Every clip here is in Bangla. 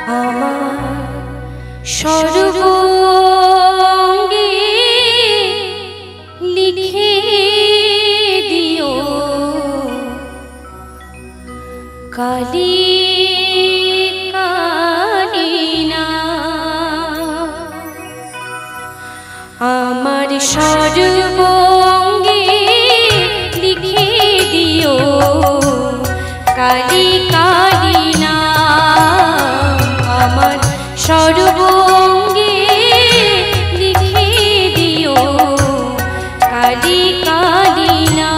আমার সর্বঙ্গে লিখে দিও কালী কালিনা। আমার সর্বঙ্গে লিখে দিও কালী কালিনা। আমার সর্বঙ্গে লিখে দিও কালী কালিনা।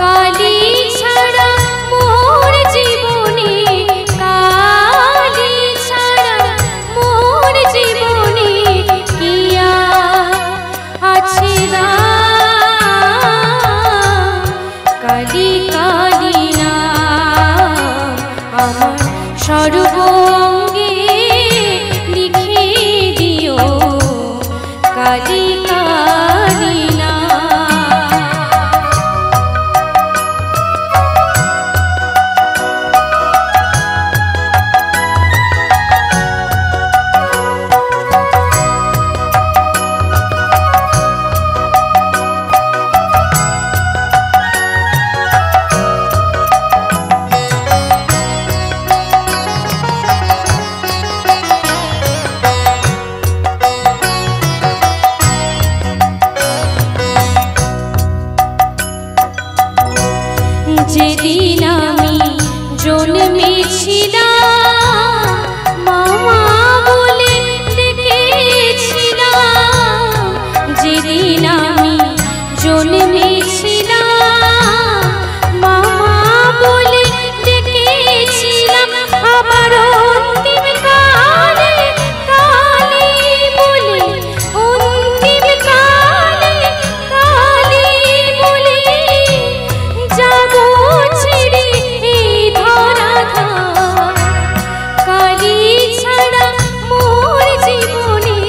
কালী ছাড়া মোর জীবনে, কালী ছাড়া মোর জীবনে কিয়া আছে কালী কালিনা। আমার সর্বঙ্গে লিখে দিও কালী কালিনা। যেদিন আমি জন্মেছিলাম মামা বলে ডেকেছিলাম। যেদিন আমি জন্মেছিলাম মামা বলে ডেকেছিলাম। আবার অন্তিম কালে কালী বলে, অন্তিম কালে কালী বলে যাব ছেড়ে এই ধরাধাম। কালী ছাড়া মোর জীবনে,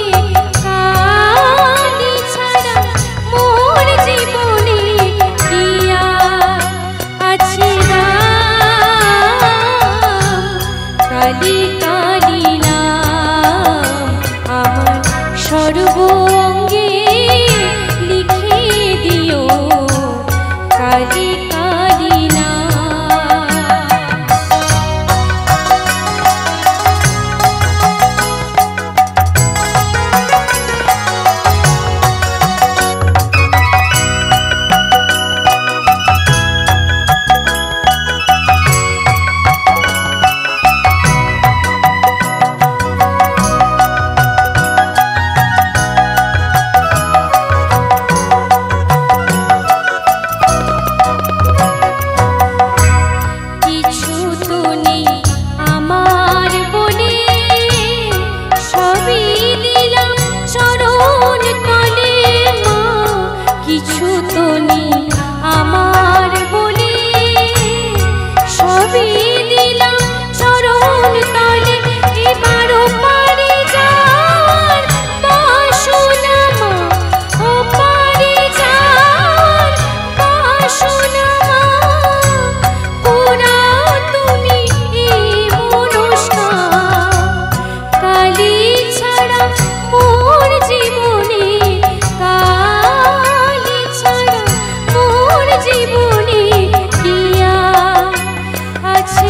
কালী ছাড়া মোর জীবনে কিয়া আছে কালী কালিনা। আমার সর্বঙ্গে লিখে দিও কালী কালিনা। কিছু তো নেই আমার বলে, সবই দিলাম চরণ তলে। এবারও পারি যাওয়ার বাসনা মা, ও পারি যাওয়ার বাসনা মা। পুরাও তুমি এই মনস্কার। কালী ছাড়া মোর জীবনে, জীবনে কিয়া আছে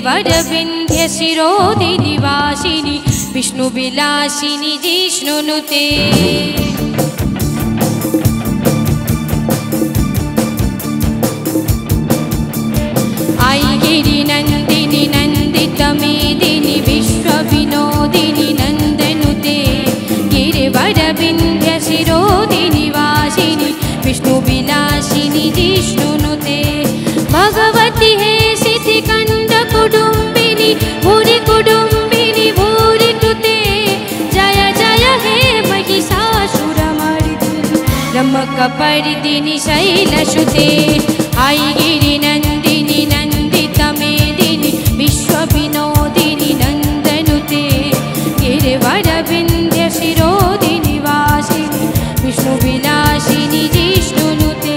गिरिवरविन्ध्यशिरोदिनि वासिनि विष्णुविलासिनि जिष्णुनुते आई गिरिनन्दिनि नन्दितमेदिनि विश्वविनोदिनि नन्दनुते गिरिवरविन्ध्यशिरोदिनि वासिनि विष्णुविलासिनि जिष्णुनुते भगवती हे सिद्धिकण्ड कुटुम्बिनि भूरि कुटुम्बिनि भूरि कृते जय जय हे महिषासुरमर्दिनि रमकपर्दिनि शैलसुते आई गिरिनन्दिनि नन्दितमेदिनि विश्वविनोदिनि नन्दनुते गिरिवरविन्ध्यशिरोदिनि वासिनि विष्णुविलासिनि जिष्णुनुते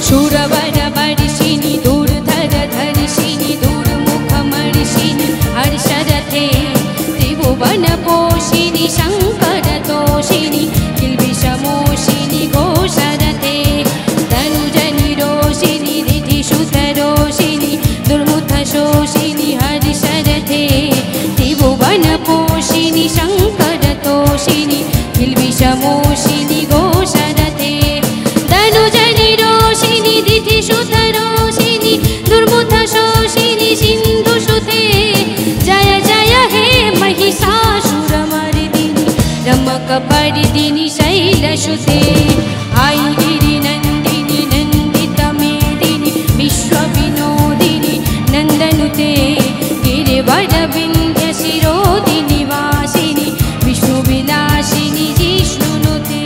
शूरवरवर्षिणि दूरधरधर्षिणि दूरमुखमर्षिणि हर्षरथे त्रिभुवनपोषिणि शङ्करतोषिणि किल्बिषमोषिणि घोषरथे तनुजनिरोषिणि रिधिसुतरोषिणि दुर्मुखशोषिणि हर्षरथे त्रिभुवनपोषिणि शङ्करतोषिणि किल्बिषमोषिणि घोषरथे तनुजनिरोषिणि दितिसुतरोषिणि दुर्मुखशोषिणि सिन्धुसुते जय जय हे महिषासुरमर्दिनि रमकपर्दिनि शैलसुते आई गिरिनन्दिनि नन्दितमेदिनि विश्वविनोदिनि नन्दनुते गिरिवरविन्ध्यशिरोदिनि वासिनि विष्णुविलासिनि जिष्णुनुते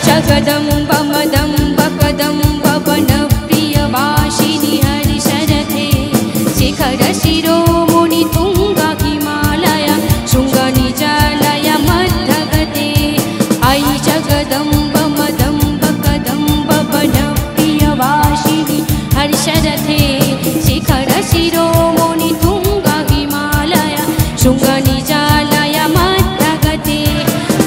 जगदम्ब मदम्ब कदम्ब वनप्रियवासिनि हरिशरथे शिखर शिरोमुनि तुङ्ग हिमालय शृङ्गनिजालय मध्यगते आई जगदम्ब मदम्ब कदम्ब वनप्रियवासिनि हरिशरथे शिखर शिरोमुनि तुङ्ग हिमालय शृङ्गनिजालय मध्यगते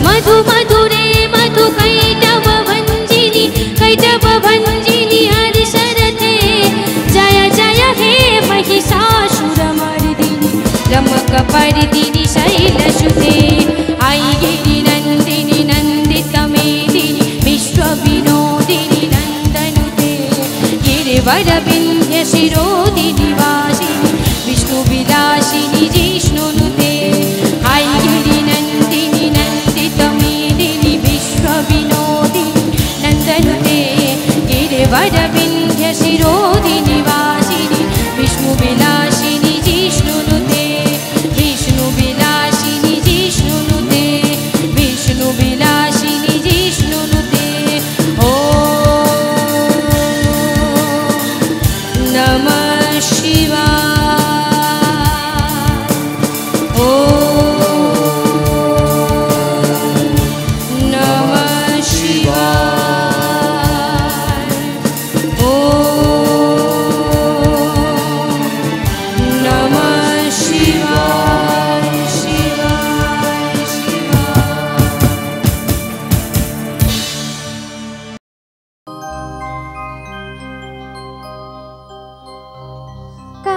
मधु मधुरे मधु कैटवभञ्जिनि कैटवभञ्जिनि हरिशरथे जय जय हे महिषासुरमर्दिनि रमकपर्दिनि शैलसुते आई गिरिनन्दिनि नन्दितमेदिनि विश्वविनोदिनि नन्दनुते गिरिवरविन्ध्यशिरोदिनि वासिनि विष्णुविलासिनि जिष्णुनुते आई गिरिनन्दिनि नन्दितमेदिनि विश्वविनोदिनि नन्दनुते गिरिवरविन्ध्यशिरोदिनि वासिनि विष्णुविलासिनि जिष्णुनुते विष्णुविलासिनि जिष्णुनुते विष्णुविलासिनि जिष्णुनुते ॐ नमः शिवाय ॐ नमः शिवाय ॐ नमः शिवाय शिवाय शिवाय का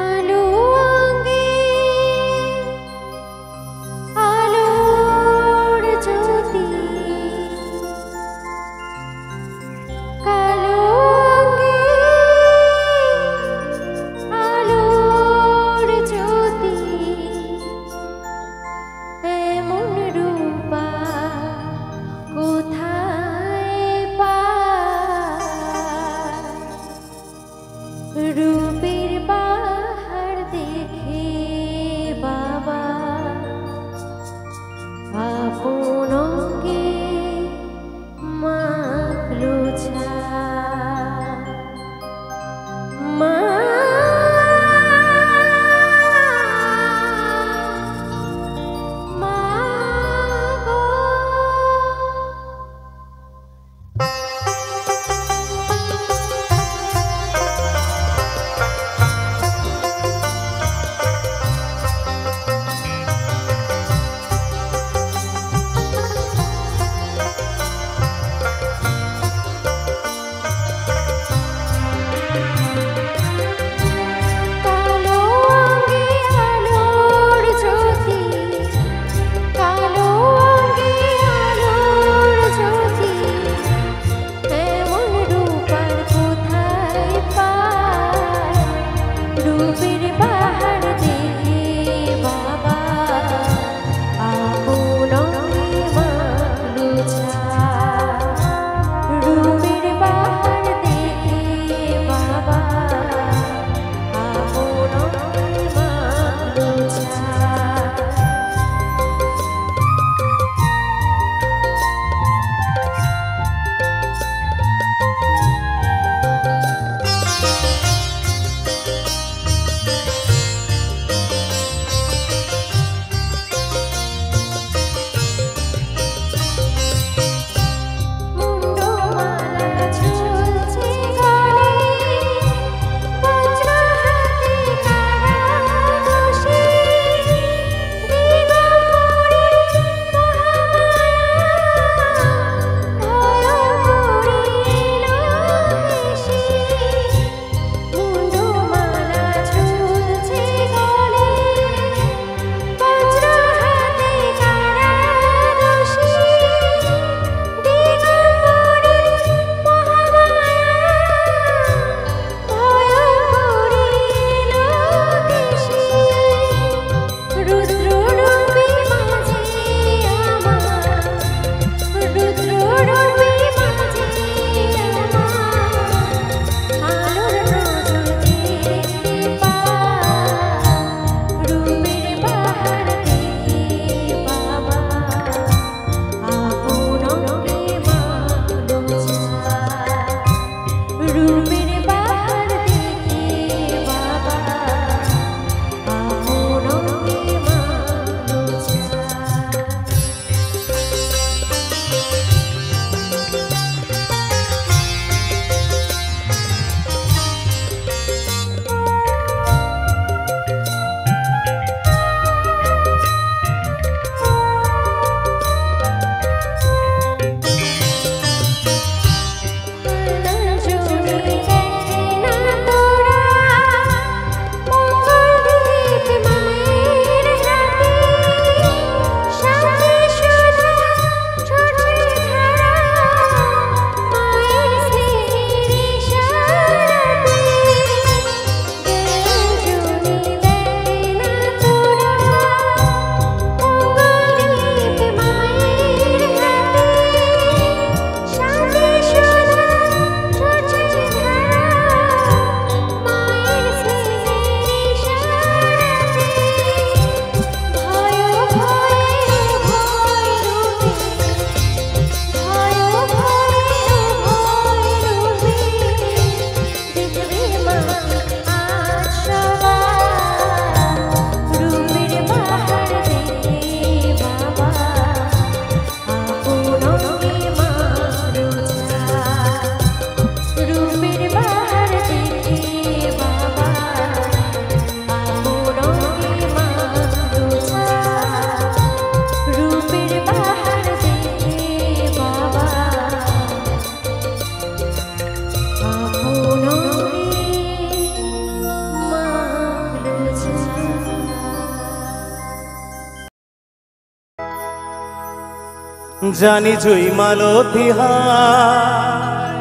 জানি জুই মালতী হায়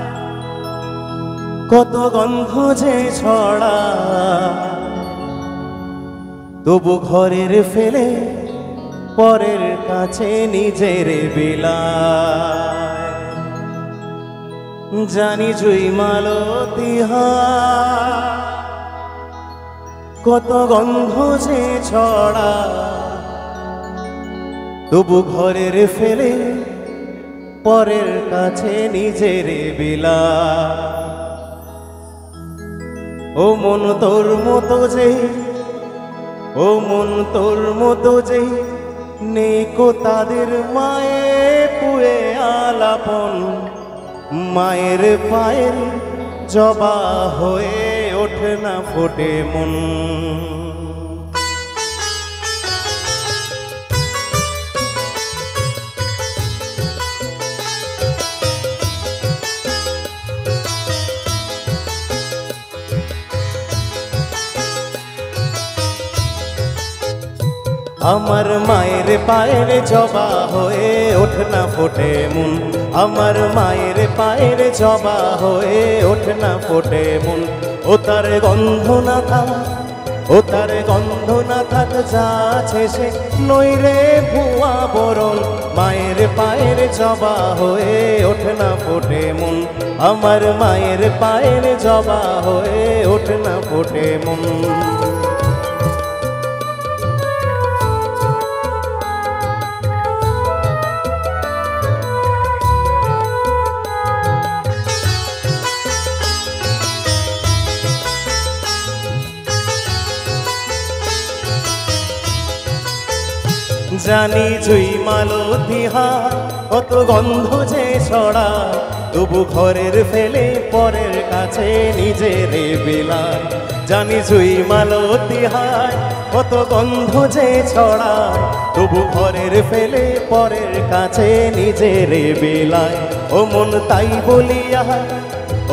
কত গন্ধ যে ছড়া, তবু ঘরের ফেলে পরের কাছে নিজের বিলায়। জানি জুই মালতী হায় কত গন্ধ যে ছড়া, তবু ঘরের ফেলে পরের কাছে নিজের বিলায়। ও মন তোর মতো যে, ও মন তোর মতো যে নেই কো তাদের মায়ে পুয়ে আলাপন, মায়ের পায়ের জবা হয়ে ওঠে না ফোটে মন। আমার মায়ের পায়ের জবা হয়ে ওঠে না ফোটে মন, আমার মায়ের পায়ের জবা হয়ে ওঠে না ফোটে মন। ও তার গন্ধ না থাক, ও তার গন্ধ না থাক যা আছে সে নইরে ভুয়া বরণ, মায়ের পায়ের জবা হয়ে ওঠে না ফোটে মন, আমার মায়ের পায়ের জবা হয়ে ওঠে না ফোটে মন। জানি জুই মালতী হায় কত গন্ধ যে ছড়া, তবু ঘরের ফেলে পরের কাছে নিজের বিলায়। জানি জুই মালতী হায় কত গন্ধ যে ছড়া, তবু ঘরের ফেলে পরের কাছে নিজের বিলায়। ও মন তাই বলিয়া,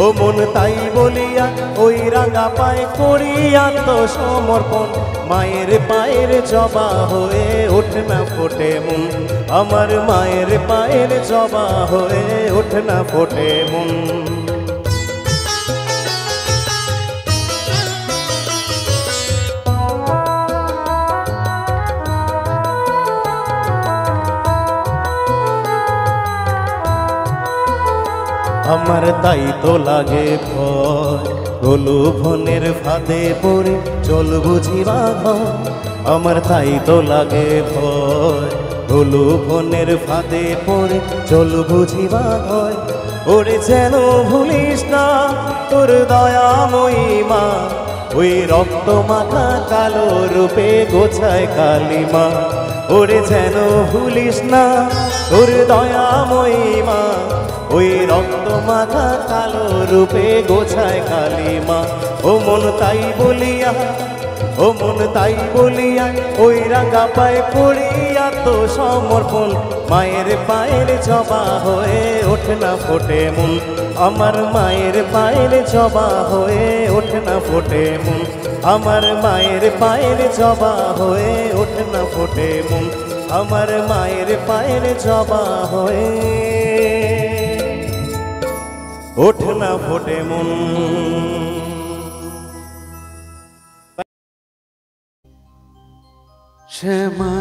ও মন তাই বলিয়া ওই রাঙা পায়ে করিয়া তো সমর্পণ, মায়ের পায়ের জবা হয়ে ওঠে না ফোটে মন, আমার মায়ের পায়ের জবা হয়ে ওঠে না ফোটে মন। আমার তাই তো লাগে ভয়, প্রলোভনের ফাঁদে পড়ে চল বুঝিবা ঘর, আমার তাই তো লাগে ভয়, প্রলোভনের ফাঁদে পড়ে চল বুঝিবা ঘর। ওরে যেন ভুলিস না তোর দয়াময়ী মা, ওই রক্ত মাখা কালো রূপে গোছায় কালিমা। ওরে যেন ভুলিস না তোর দয়াময়ী মা, ওই রক্ত মাখা কালো রূপে গোছায় কালিমা। ও মন তাই বলিয়া, ও মন তাই বলিয়া ওই রাঙা পায়ে পড়িয়া তো সমর্পণ, মায়ের পায়ের জবা হয়ে ওঠে না ফোটে মন, আমার মায়ের পায়ের জবা হয়ে ওঠে না ফোটে মন, আমার মায়ের পায়ের জবা হয়ে ওঠে না ফোটে মন, আমার মায়ের পায়ের জবা হয়ে ওঠে না ফোটে মন। শ্যামা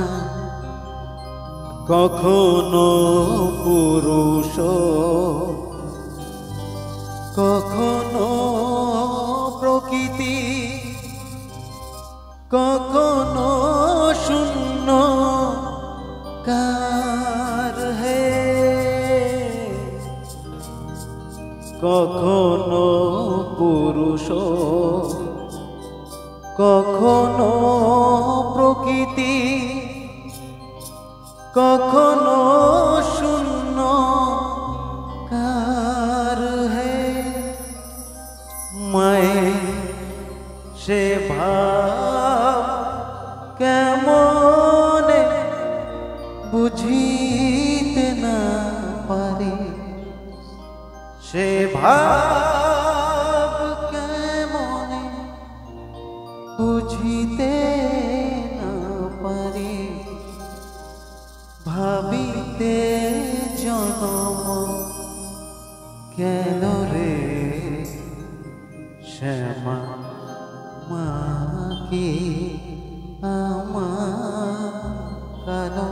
কখনো পুরুষ, কখনো প্রকৃতি, কখনো শূন্য কার হে, কখনো পুরুষ, কখনো প্রকৃতি, কখনো শূন্য কার হে। মায়ে সে ভাব কেমনে বুঝিতে না পারি, সে ভাব কেমনে বুঝিতে না পারি, ভাবিতে কেন রে শ্যামা মা কি আমার কালো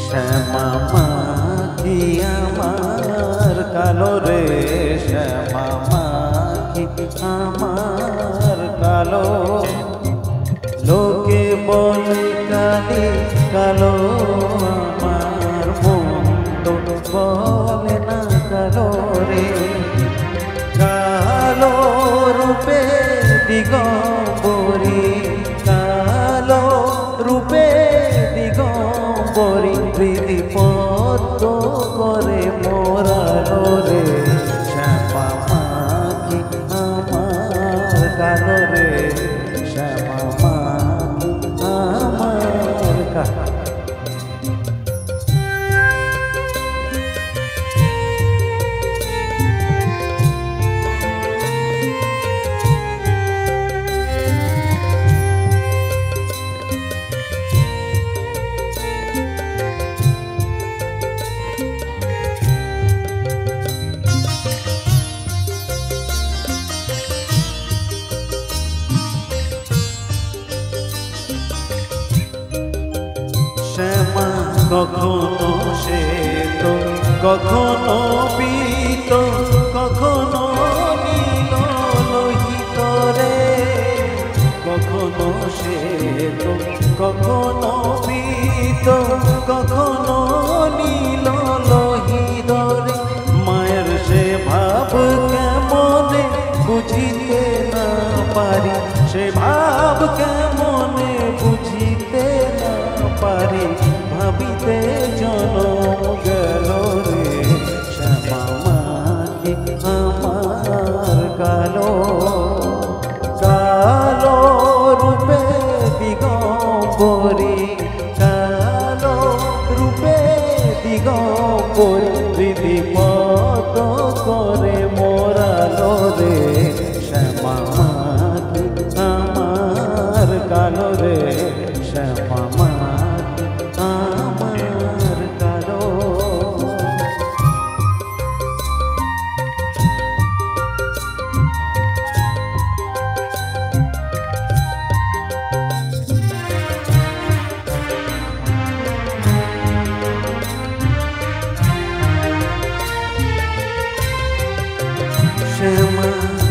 শ্যামা মা কি আমার কালো রে শ্যামা মা কি আমার কালো লোকে বলে কালি কালো আমার মন তো বলে না কালো রে কালো রূপে দিগম্বরী কালো রূপে দিগম্বরী প্রীতি পদ্ম করে মোরালো রে শ্যামা মা কি আমার কালো রে শ্যামা মা কি আমার কালো শ্যামা কখনো শ্বেত কখনো পীত কখনো নীল লোহিত রে কখনো শ্বেত কখনো পীত কখনো নীল লোহিত রে মায়ের সে ভাব কেমনে বুঝিতে না পারি সে ভাব কেমনে বুঝিতে না পারি ভাবিতে জনম গেল রে শ্যামা মা কি আমার কালো কালো রূপে দিগম্বরী কালো রূপে দিগম্বরী হৃদি পদ করে মোরালো রে শ্যামা মা কি আমার কালো রে শ্যামা মা কি আমার কালো শ্যামা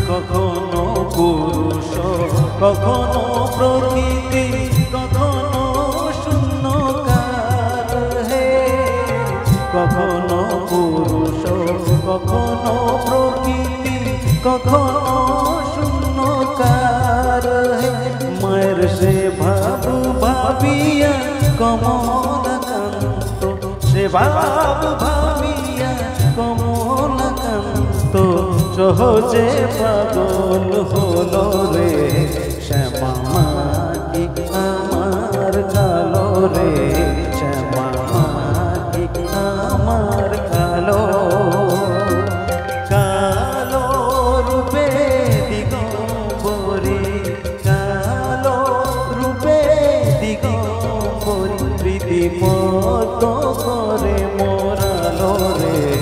কখনো পুরুষ কখনো প্রকৃতি কখনো শূন্যকার হে কখনো পুরুষ কখনো প্রকৃতি কখনো শূন্যকার হে মায়ের সে ভাব ভাবিয়া কমলাকান্ত সে ভাব ভাবিয়া কমলাকান্ত সহজে পাগল হলো রে শ্যামা মা কি আমার কালো রে শ্যামা মা কি আমার কালো কালো রূপে দিগম্বরী কালো রূপে দিগম্বরী প্রীতি পদ্ম করে মোরালো রে